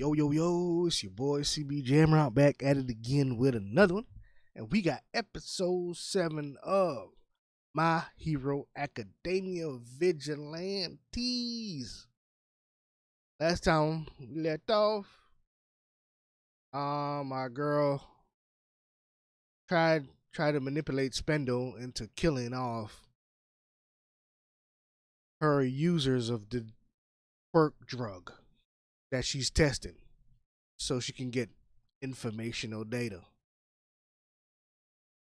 Yo, yo, yo, it's your boy CB Jammer out back at it again with another one. And we got episode 7 of My Hero Academia Vigilantes. Last time we left off, my girl tried to manipulate Spindle into killing off her users of the quirk drug that she's testing so she can get informational data.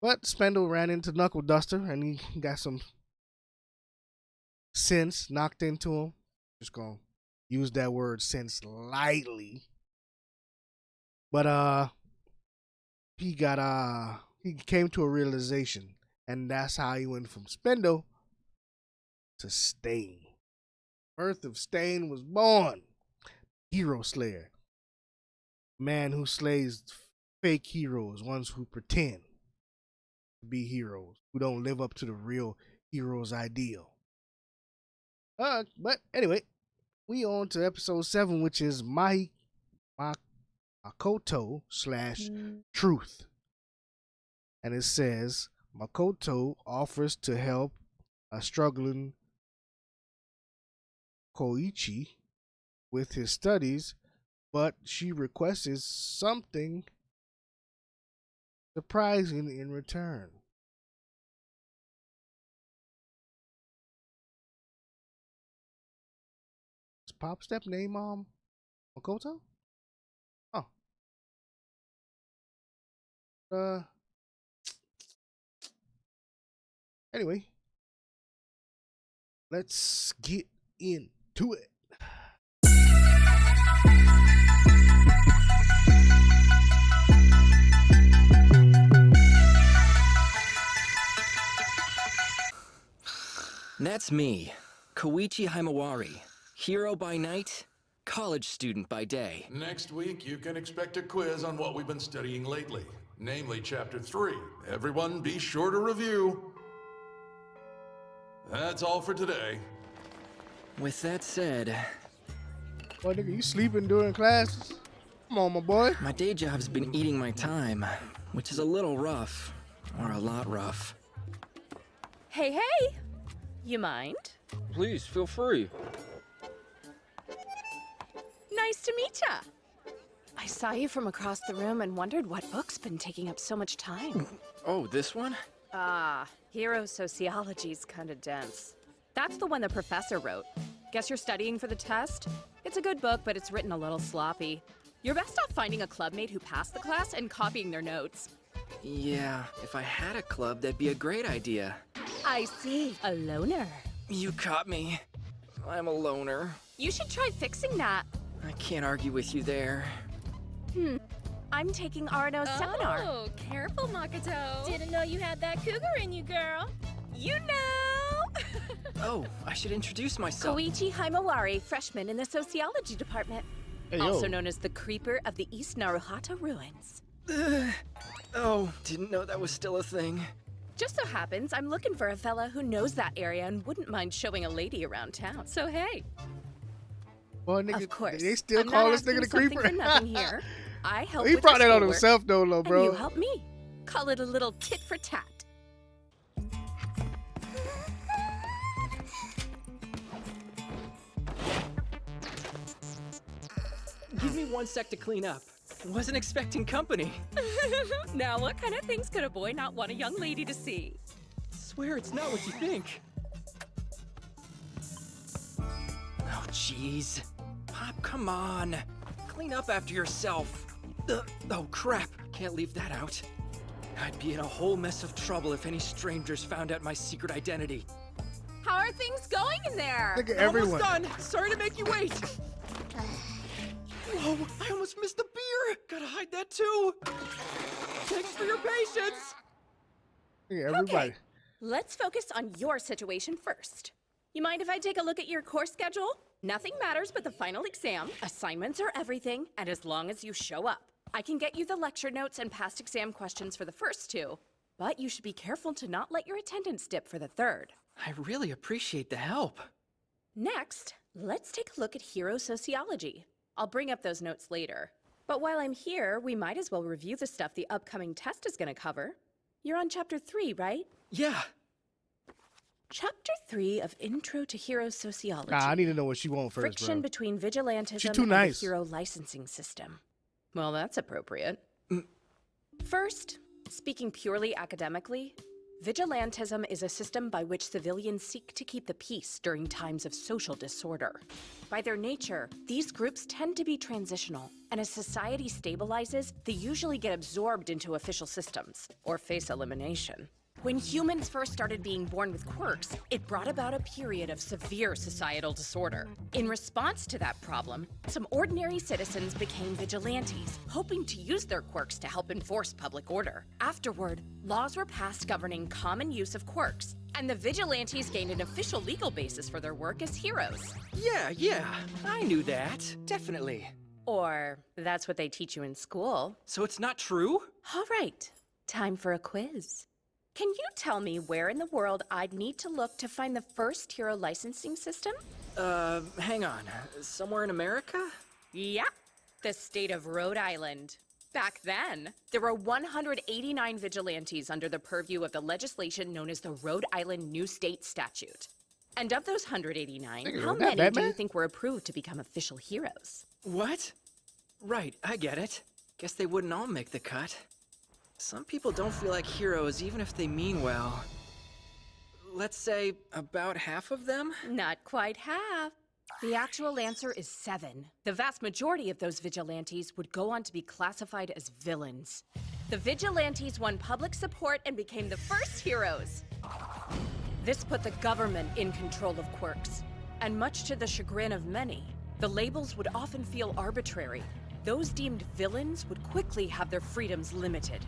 But Spindle ran into Knuckle Duster and he got some sense knocked into him. Just gonna use that word sense lightly. But he came to a realization, and that's how he went from Spindle to Stain. Birth of Stain was born. Hero Slayer. Man who slays fake heroes, ones who pretend to be heroes, who don't live up to the real hero's ideal. But anyway, we on to episode 7, which is Makoto / Truth. And it says, Makoto offers to help a struggling Koichi with his studies, but she requests something surprising in return. Is Pop Step name Makoto? Oh. Anyway, let's get into it. That's me, Koichi Himawari, hero by night, college student by day. Next week, you can expect a quiz on what we've been studying lately, namely Chapter 3. Everyone be sure to review. That's all for today. With that said... Boy, nigga, you sleeping during classes? Come on, my boy. My day job's been eating my time, which is a little rough, or a lot rough. Hey! You mind? Please, feel free. Nice to meet ya. I saw you from across the room and wondered what book's been taking up so much time. Oh, this one? Hero Sociology's kinda dense. That's the one the professor wrote. Guess you're studying for the test? It's a good book, but it's written a little sloppy. You're best off finding a clubmate who passed the class and copying their notes. Yeah, if I had a club, that'd be a great idea. I see. A loner. You caught me. I'm a loner. You should try fixing that. I can't argue with you there. I'm taking Arno's seminar. Oh, careful, Makoto. Didn't know you had that cougar in you, girl. You know! Oh, I should introduce myself. Koichi Himawari, freshman in the sociology department. Hey, yo. Also known as the Creeper of the East Naruhata Ruins. Oh, didn't know that was still a thing. Just so happens I'm looking for a fella who knows that area and wouldn't mind showing a lady around town. So hey. Boy, nigga, Of course. they still I'm call not this nigga the asking something creeper. for nothing here. I help He with brought your that on schoolwork, himself though, bro. and you help me. Call it a little tit for tat. Give me 1 sec to clean up. Wasn't expecting company. Now what kind of things could a boy not want a young lady to see? Swear it's not what you think. Oh, jeez. Pop, come on. Clean up after yourself. Oh, crap. Can't leave that out. I'd be in a whole mess of trouble if any strangers found out my secret identity. How are things going in there? Look at everyone. Almost done. Sorry to make you wait. Whoa, I almost missed the beer. Gotta hide that too. Thanks for your patience. Look at everybody. Okay, let's focus on your situation first. You mind if I take a look at your course schedule? Nothing matters but the final exam. Assignments are everything, and as long as you show up, I can get you the lecture notes and past exam questions for the first 2. But you should be careful to not let your attendance dip for the 3rd. I really appreciate the help. Next, let's take a look at hero sociology. I'll bring up those notes later. But while I'm here, we might as well review the stuff the upcoming test is gonna cover. You're on Chapter 3, right? Yeah. Chapter 3 of Intro to Hero Sociology. Nah, I need to know what she wants first, Friction bro. between vigilantism She too and nice. the hero licensing system. Well, that's appropriate. First, speaking purely academically, vigilantism is a system by which civilians seek to keep the peace during times of social disorder. By their nature, these groups tend to be transitional, and as society stabilizes, they usually get absorbed into official systems, or face elimination. When humans first started being born with quirks, it brought about a period of severe societal disorder. In response to that problem, some ordinary citizens became vigilantes, hoping to use their quirks to help enforce public order. Afterward, laws were passed governing common use of quirks, and the vigilantes gained an official legal basis for their work as heroes. Yeah, I knew that. Definitely. Or, that's what they teach you in school. So it's not true? All right, time for a quiz. Can you tell me where in the world I'd need to look to find the first hero licensing system? Hang on. Somewhere in America? Yeah, the state of Rhode Island. Back then, there were 189 vigilantes under the purview of the legislation known as the Rhode Island New State Statute. And of those 189, how many do you think were approved to become official heroes? What? Right, I get it. Guess they wouldn't all make the cut. Some people don't feel like heroes even if they mean well. Let's say about half of them? Not quite half. The actual answer is 7. The vast majority of those vigilantes would go on to be classified as villains. The vigilantes won public support and became the first heroes. This put the government in control of quirks. And much to the chagrin of many, the labels would often feel arbitrary. Those deemed villains would quickly have their freedoms limited.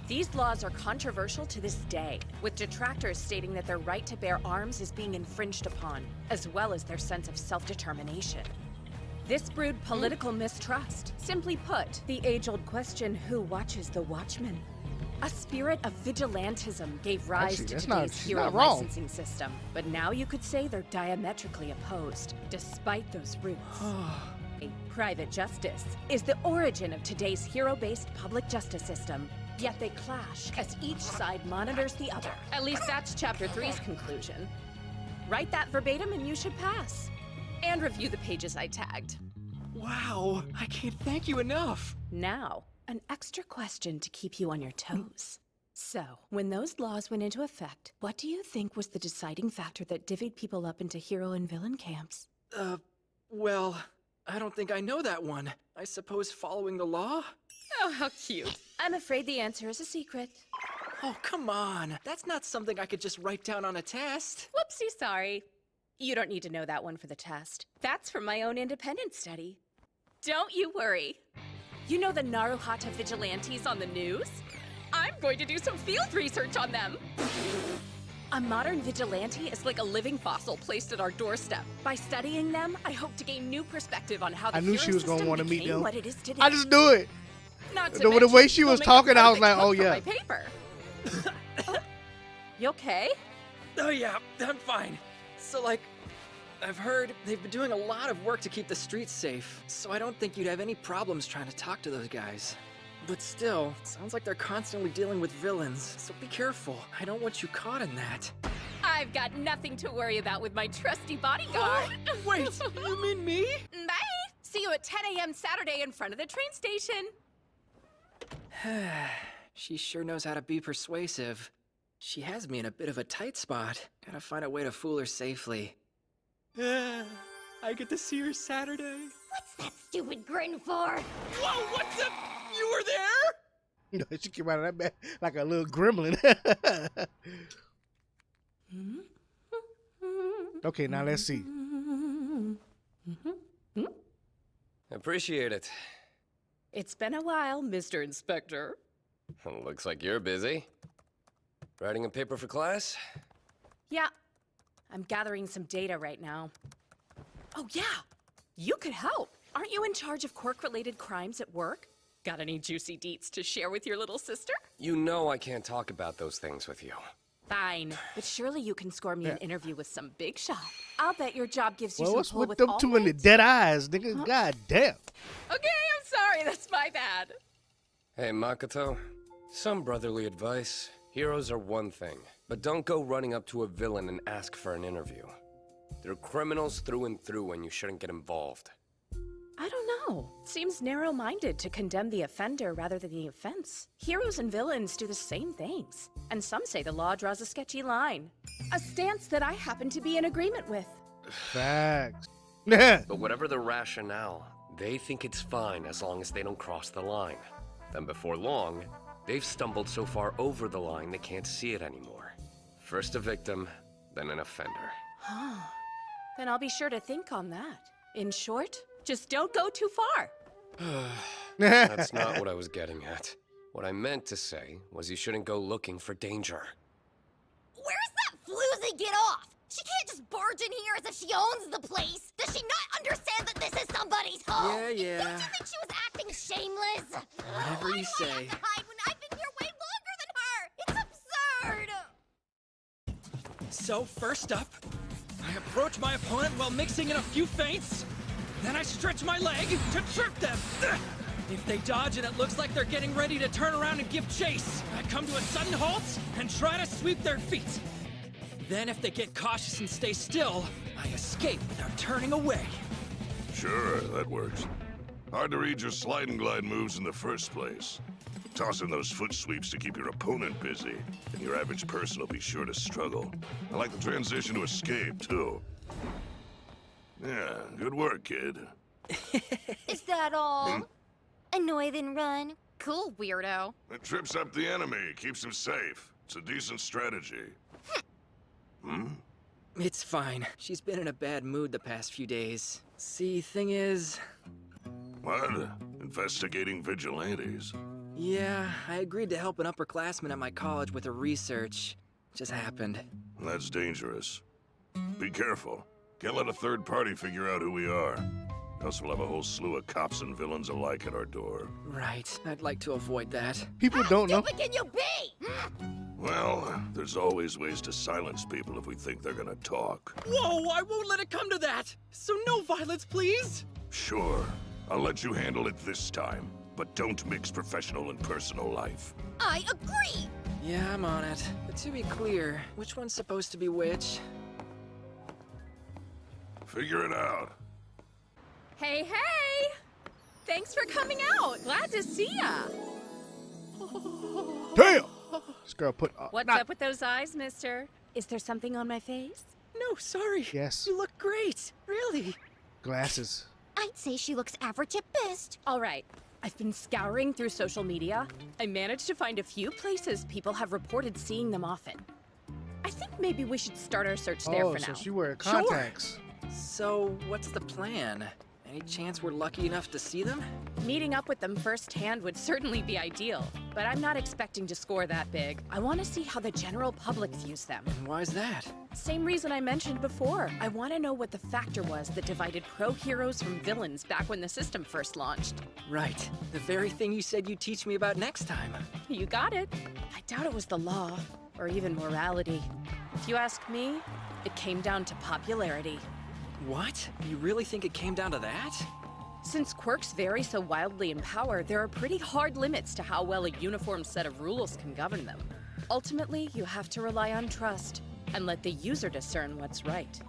These laws are controversial to this day, with detractors stating that their right to bear arms is being infringed upon, as well as their sense of self-determination. This brewed political mistrust. Simply put, the age-old question, who watches the watchman? A spirit of vigilantism gave rise to today's hero licensing system, but now you could say they're diametrically opposed, despite those roots. Private justice is the origin of today's hero-based public justice system. Yet they clash as each side monitors the other. At least that's Chapter 3's conclusion. Write that verbatim and you should pass. And review the pages I tagged. Wow, I can't thank you enough. Now, an extra question to keep you on your toes. So, when those laws went into effect, what do you think was the deciding factor that divvied people up into hero and villain camps? Well, I don't think I know that one. I suppose following the law? Oh, how cute. I'm afraid the answer is a secret. Oh, come on. That's not something I could just write down on a test. Whoopsie, sorry. You don't need to know that one for the test. That's from my own independent study. Don't you worry. You know the Naruhata vigilantes on the news? I'm going to do some field research on them. A modern vigilante is like a living fossil placed at our doorstep. By studying them, I hope to gain new perspective on how the hero system became what it is today. I just knew it. Not to The mention, way she was they'll make a talking, I was perfect like, oh hook for yeah. my paper. Oh, you okay? Oh yeah, I'm fine. So like, I've heard they've been doing a lot of work to keep the streets safe, so I don't think you'd have any problems trying to talk to those guys. But still, sounds like they're constantly dealing with villains, so be careful. I don't want you caught in that. I've got nothing to worry about with my trusty bodyguard. Wait, you mean me? Bye! See you at 10 a.m. Saturday in front of the train station. She sure knows how to be persuasive. She has me in a bit of a tight spot. Gotta find a way to fool her safely. I get to see her Saturday. What's that stupid grin for? Whoa, what the? You were there? You know, she came out of that bed like a little gremlin. Okay, now let's see. Appreciate it. It's been a while, Mr. Inspector. Looks like you're busy. Writing a paper for class? Yeah, I'm gathering some data right now. Oh yeah, you could help. Aren't you in charge of quirk-related crimes at work? Got any juicy deets to share with your little sister? You know I can't talk about those things with you. Fine, but surely you can score me an interview with some big shot. I'll bet your job gives you Well, some what's pull with with them all two in the mates. dead eyes, nigga? God damn. Okay, I'm sorry. That's my bad. Hey, Makoto. Some brotherly advice. Heroes are one thing, but don't go running up to a villain and ask for an interview. They're criminals through and through, and you shouldn't get involved. I don't know. Seems narrow-minded to condemn the offender rather than the offense. Heroes and villains do the same things. And some say the law draws a sketchy line. A stance that I happen to be in agreement with. Facts. But whatever the rationale, they think it's fine as long as they don't cross the line. Then before long, they've stumbled so far over the line they can't see it anymore. First a victim, then an offender. Then I'll be sure to think on that. In short, just don't go too far. That's not what I was getting at. What I meant to say was you shouldn't go looking for danger. Where's that floozy get off? She can't just barge in here as if she owns the place. Does she not understand that this is somebody's home? Yeah. Don't you think she was acting shameless? Whatever you Why do I say. have to hide when I've been here way longer than her? It's absurd. So first up, I approach my opponent while mixing in a few feints. Then I stretch my leg to trip them. If they dodge and it looks like they're getting ready to turn around and give chase, I come to a sudden halt and try to sweep their feet. Then if they get cautious and stay still, I escape without turning away. Sure, that works. Hard to read your slide and glide moves in the first place. Toss in those foot sweeps to keep your opponent busy, and your average person will be sure to struggle. I like the transition to escape, too. Yeah, good work, kid. Is that all? Annoy then run. Cool, weirdo. It trips up the enemy, keeps him safe. It's a decent strategy. It's fine. She's been in a bad mood the past few days. See, thing is... What? Investigating vigilantes? Yeah, I agreed to help an upperclassman at my college with her research. Just happened. That's dangerous. Be careful. Can't let a third party figure out who we are. Else we'll have a whole slew of cops and villains alike at our door. Right. I'd like to avoid that. People don't know. How stupid can you be? Well, there's always ways to silence people if we think they're gonna talk. Whoa, I won't let it come to that! So no violence, please! Sure, I'll let you handle it this time, but don't mix professional and personal life. I agree. Yeah, I'm on it. But to be clear, which one's supposed to be which? Figure it out. Hey, hey! Thanks for coming out. Glad to see ya. Damn! This girl put. What's up with those eyes, mister? Is there something on my face? No, sorry. Yes. You look great. Really. Glasses. I'd say she looks average at best. All right. I've been scouring through social media. I managed to find a few places people have reported seeing them often. I think maybe we should start our search there for so now. she wear contacts. So, what's the plan? Any chance we're lucky enough to see them? Meeting up with them firsthand would certainly be ideal, but I'm not expecting to score that big. I want to see how the general public views them. And why's that? Same reason I mentioned before. I want to know what the factor was that divided pro-heroes from villains back when the system first launched. Right. The very thing you said you'd teach me about next time. You got it. I doubt it was the law, or even morality. If you ask me, it came down to popularity. What? You really think it came down to that? Since quirks vary so wildly in power, there are pretty hard limits to how well a uniform set of rules can govern them. Ultimately, you have to rely on trust and let the user discern what's right.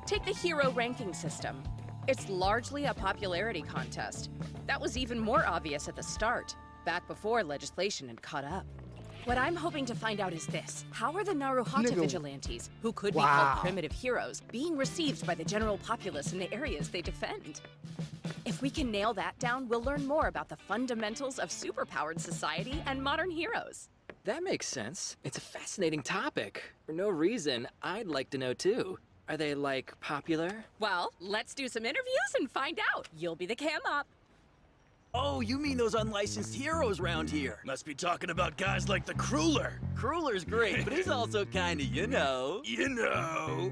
Take the hero ranking system. It's largely a popularity contest. That was even more obvious at the start, back before legislation had caught up. What I'm hoping to find out is this. How are the Naruhata Nigga. vigilantes, who could be Wow. called primitive heroes, being received by the general populace in the areas they defend? If we can nail that down, we'll learn more about the fundamentals of superpowered society and modern heroes. That makes sense. It's a fascinating topic. For no reason, I'd like to know too. Are they, like, popular? Well, let's do some interviews and find out. You'll be the cam up. Oh, you mean those unlicensed heroes round here? Must be talking about guys like the Crueler. Crueler's great, but he's also kinda, you know. You know.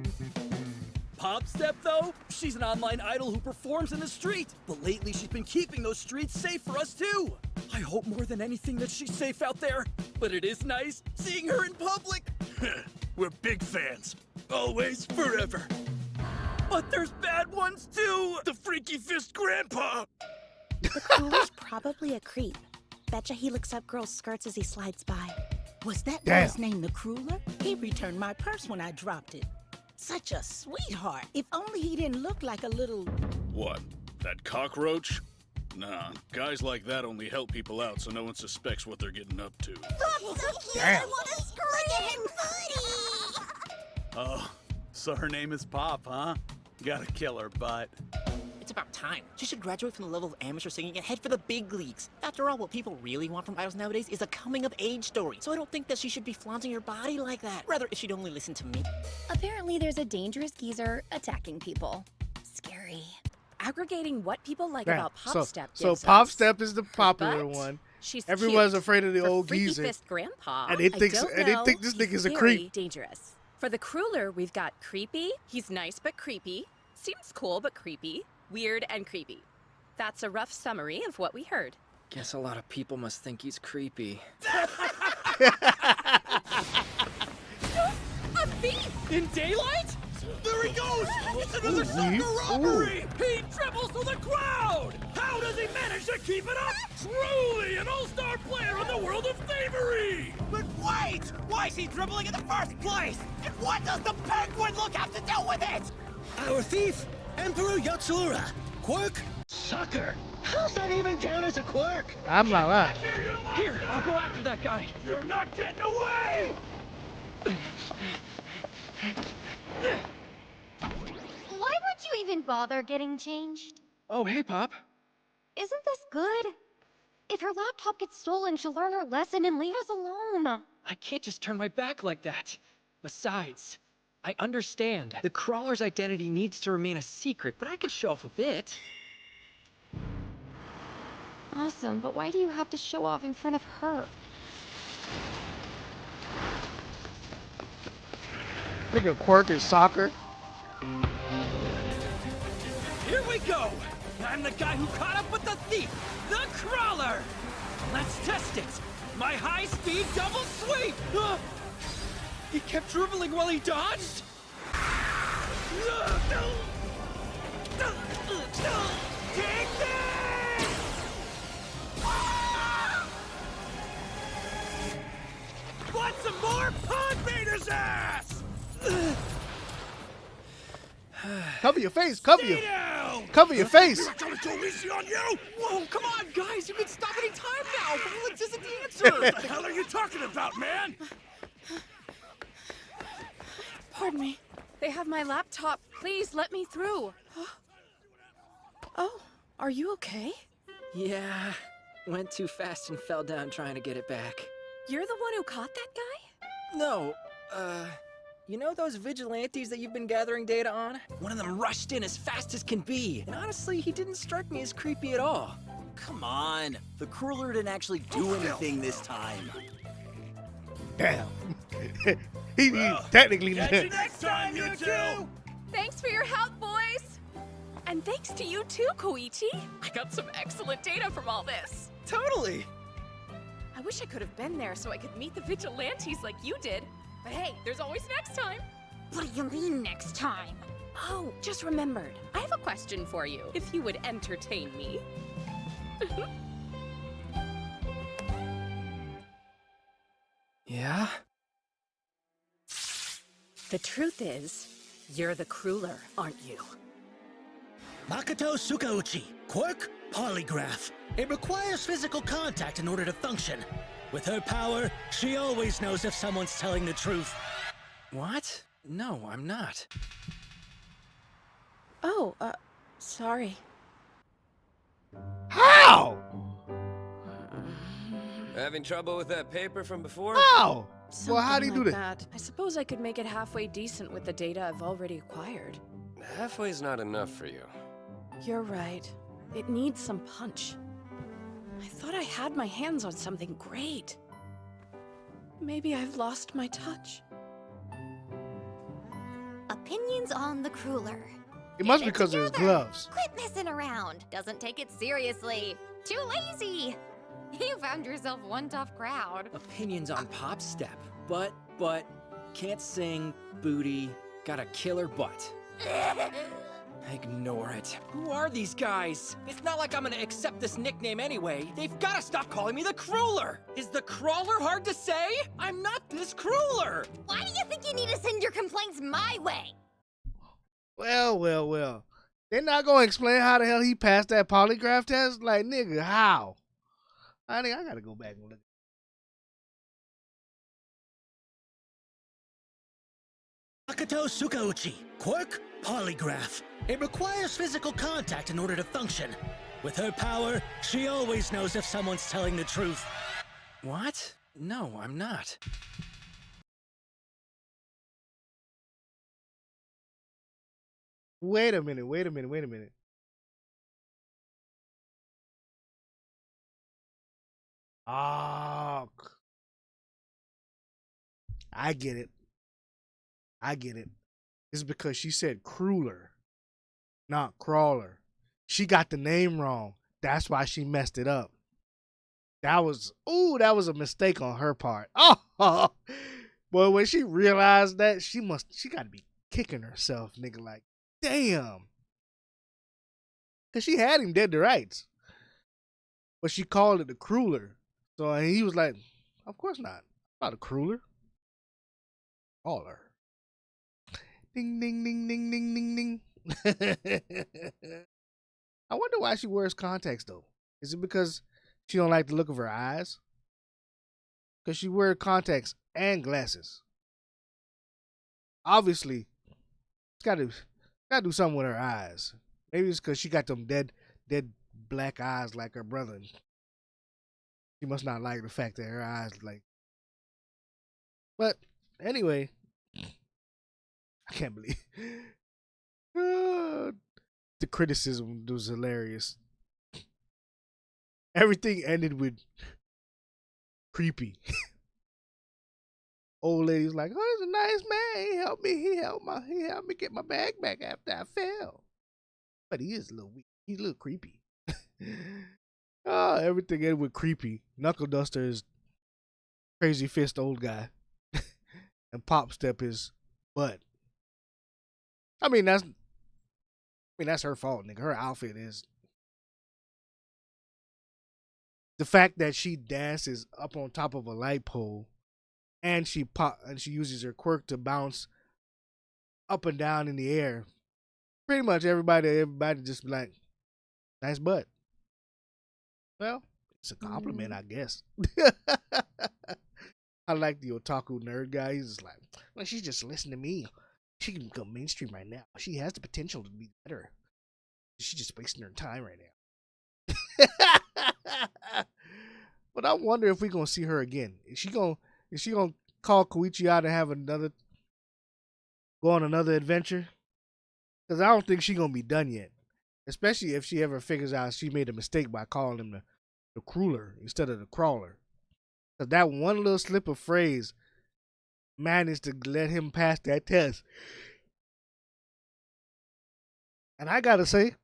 Pop Step, though? She's an online idol who performs in the street. But lately she's been keeping those streets safe for us, too. I hope more than anything that she's safe out there. But it is nice seeing her in public. We're big fans. Always, forever. But there's bad ones too! The Freaky Fist Grandpa! The Crueller's probably a creep. Betcha he looks up girls' skirts as he slides by. Was that Damn. guy's name the Crueler? He returned my purse when I dropped it. Such a sweetheart. If only he didn't look like a little... What? That cockroach? Nah, guys like that only help people out so no one suspects what they're getting up to. That's so cute! I want to scream! Buddy! Oh, so her name is Pop, huh? Gotta kill her butt. It's about time. She should graduate from the level of amateur singing and head for the big leagues. After all, what people really want from idols nowadays is a coming-of-age story. So I don't think that she should be flaunting her body like that. Rather, if she'd only listen to me. Apparently there's a dangerous geezer attacking people. Scary. Aggregating what people like Damn. about Pop Step So gives Pop us. Step is the popular But one. She's Everyone's cute. afraid of the For old Freaky geezer. Fist Grandpa, And they think this he's nigga's a very creep. dangerous. For the Crueler, we've got creepy. He's nice but creepy. Seems cool but creepy. Weird and creepy. That's a rough summary of what we heard. Guess a lot of people must think he's creepy. A thief! In daylight? There he goes! It's another soccer robbery! He dribbles through the crowd! How does he manage to keep it up? Truly an all-star player in the world of thievery! But wait! Why is he dribbling in the first place? And what does the penguin look have to do with it? Our thief, Emperor Yatsura. Quirk? Sucker! How's that even count as a quirk? I'm like, what? Here, I'll go after that guy. You're not getting away! Why would you even bother getting changed? Oh, hey, Pop. Isn't this good? If her laptop gets stolen, she'll learn her lesson and leave us alone. I can't just turn my back like that. Besides, I understand. The crawler's identity needs to remain a secret, but I could show off a bit. Awesome, but why do you have to show off in front of her? Nigga Quirk is soccer. Here we go! I'm the guy who caught up with the thief, the crawler! Let's test it! My high-speed double sweep! He kept dribbling while he dodged? Take this! Want some more? Pond Vader's ass! Cover your face. Cover Stay your down! cover your face. I'm gonna go easy on you! Whoa, come on, guys! You can stop any time now! Violence isn't the answer! What the hell are you talking about, man? Pardon me. They have my laptop. Please let me through. Oh, are you okay? Yeah, went too fast and fell down trying to get it back. You're the one who caught that guy? No, you know those vigilantes that you've been gathering data on? One of them rushed in as fast as can be. And honestly, he didn't strike me as creepy at all. Come on, the Crueler didn't actually do anything this time. Damn. he technically Catch you next time, you two! Thanks for your help, boys! And thanks to you too, Koichi. I got some excellent data from all this. Totally! I wish I could have been there so I could meet the vigilantes like you did. But hey, there's always next time. What do you mean next time? Oh, just remembered. I have a question for you, if you would entertain me. Yeah? The truth is, you're the Crueler, aren't you? Makoto Sukauchi, quirk, polygraph. It requires physical contact in order to function. With her power, she always knows if someone's telling the truth. What? No, I'm not. Oh, sorry. How? Having trouble with that paper from before? How? Something Well, how'd he do like that? I suppose I could make it halfway decent with the data I've already acquired. Halfway's not enough for you. You're right. It needs some punch. I thought I had my hands on something great. Maybe I've lost my touch. Opinions on the Crueler. It must be Get it because of his together. gloves. Quit messing around. Doesn't take it seriously. Too lazy. You found yourself one tough crowd. Opinions on Pop Step. But, can't sing, booty, got a killer butt. Ignore it. Who are these guys? It's not like I'm gonna accept this nickname anyway. They've gotta stop calling me the Crueler! Is the Crawler hard to say? I'm not this Crueler! Why do you think you need to send your complaints my way? Well. They're not gonna explain how the hell he passed that polygraph test? Like, nigga, how? I think I gotta go back and look. Makoto Sukauchi, quirk, polygraph. It requires physical contact in order to function. With her power, she always knows if someone's telling the truth. What? No, I'm not. Wait a minute. Ah, I get it. It's because she said crueler, not crawler. She got the name wrong. That's why she messed it up. That was a mistake on her part. Oh, boy, when she realized that, she got to be kicking herself, nigga. Like, damn. Because she had him dead to rights. But she called it the crueler. So he was like, of course not. Not a crueler. Caller. Ding, ding, ding, ding, ding, ding, ding. I wonder why she wears contacts, though. Is it because she don't like the look of her eyes? Because she wears contacts and glasses. Obviously, it's got to do something with her eyes. Maybe it's because she got them dead black eyes like her brother. She must not like the fact that her eyes like. But anyway, I can't believe the criticism was hilarious. Everything ended with creepy. Old lady's like, "Oh, he's a nice man. He helped me. He helped me get my bag back after I fell." But he is a little weak. He's a little creepy. Everything ended with creepy. Knuckle Duster is crazy fist old guy, and Pop Step is butt. I mean that's her fault, nigga. Her outfit is the fact that she dances up on top of a light pole, and she uses her quirk to bounce up and down in the air. Pretty much everybody just be like, nice butt. Well, it's a compliment, I guess. I like the otaku nerd guy. He's just like, well, she's just listening to me. She can become mainstream right now. She has the potential to be better. She's just wasting her time right now. But I wonder if we're gonna see her again. Is she gonna call Koichi out and have go on another adventure? Because I don't think she's gonna be done yet. Especially if she ever figures out she made a mistake by calling him the crueler instead of the crawler. Because that one little slip of phrase managed to let him pass that test. And I gotta say,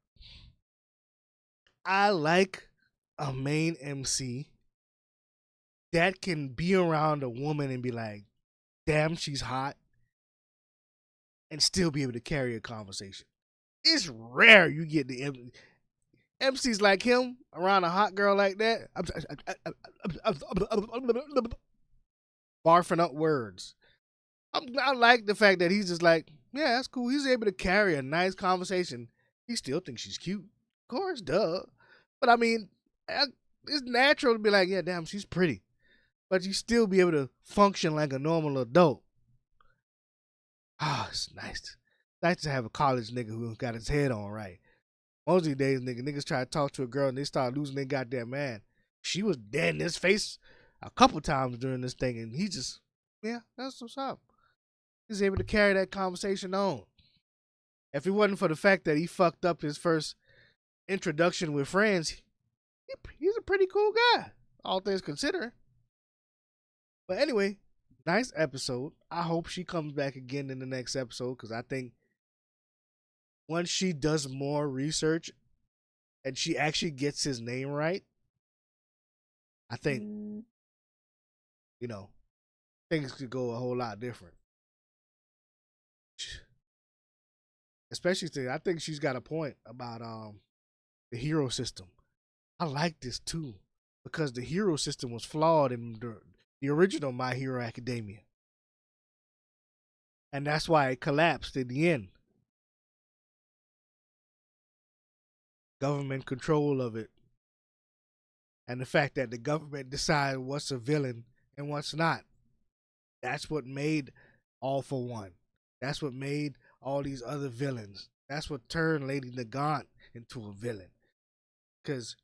I like a main MC that can be around a woman and be like, damn, she's hot, and still be able to carry a conversation. It's rare you get the MCs like him around a hot girl like that. Barfing up words. I like the fact that he's just like, yeah, that's cool. He's able to carry a nice conversation. He still thinks she's cute. Of course, duh. But I mean, it's natural to be like, yeah, damn, she's pretty. But you still be able to function like a normal adult. It's nice. Nice to have a college nigga who got his head on right. Most of these days, niggas try to talk to a girl and they start losing their goddamn man. She was dead in his face a couple times during this thing, and he just, yeah, that's what's up. He's able to carry that conversation on. If it wasn't for the fact that he fucked up his first introduction with friends, he's a pretty cool guy, all things considering. But anyway, nice episode. I hope she comes back again in the next episode, because I think once she does more research and she actually gets his name right, I think, things could go a whole lot different. Especially today, I think she's got a point about the hero system. I like this too because the hero system was flawed in the original My Hero Academia, and that's why it collapsed in the end. Government control of it, and the fact that the government decides what's a villain and what's not. That's what made All for One. That's what made all these other villains. That's what turned Lady Nagant into a villain. Because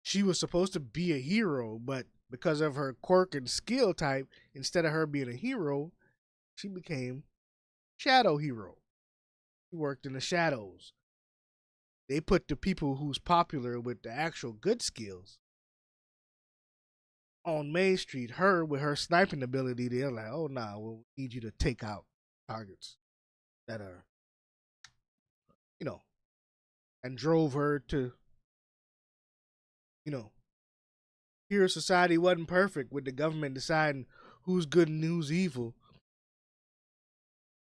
she was supposed to be a hero, but because of her quirk and skill type, instead of her being a hero, she became Shadow Hero. She worked in the shadows. They put the people who's popular with the actual good skills on Main Street. Her with her sniping ability, they're like, oh nah, we'll need you to take out targets that are, you know, and drove her to, you know, here society wasn't perfect with the government deciding who's good and who's evil.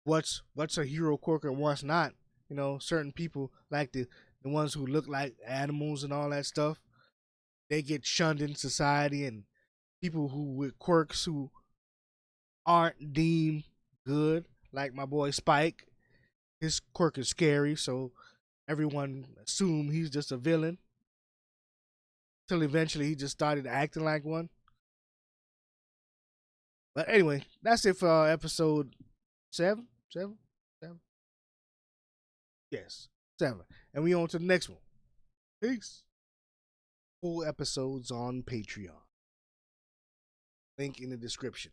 What's a hero quirk and what's not. You know, certain people like the ones who look like animals and all that stuff. They get shunned in society, and people who with quirks who aren't deemed good, like my boy Spike. His quirk is scary, so everyone assume he's just a villain. Till eventually he just started acting like one. But anyway, that's it for episode 7. Yes, 7. And we on to the next one. Peace. Full episodes on Patreon. Link in the description.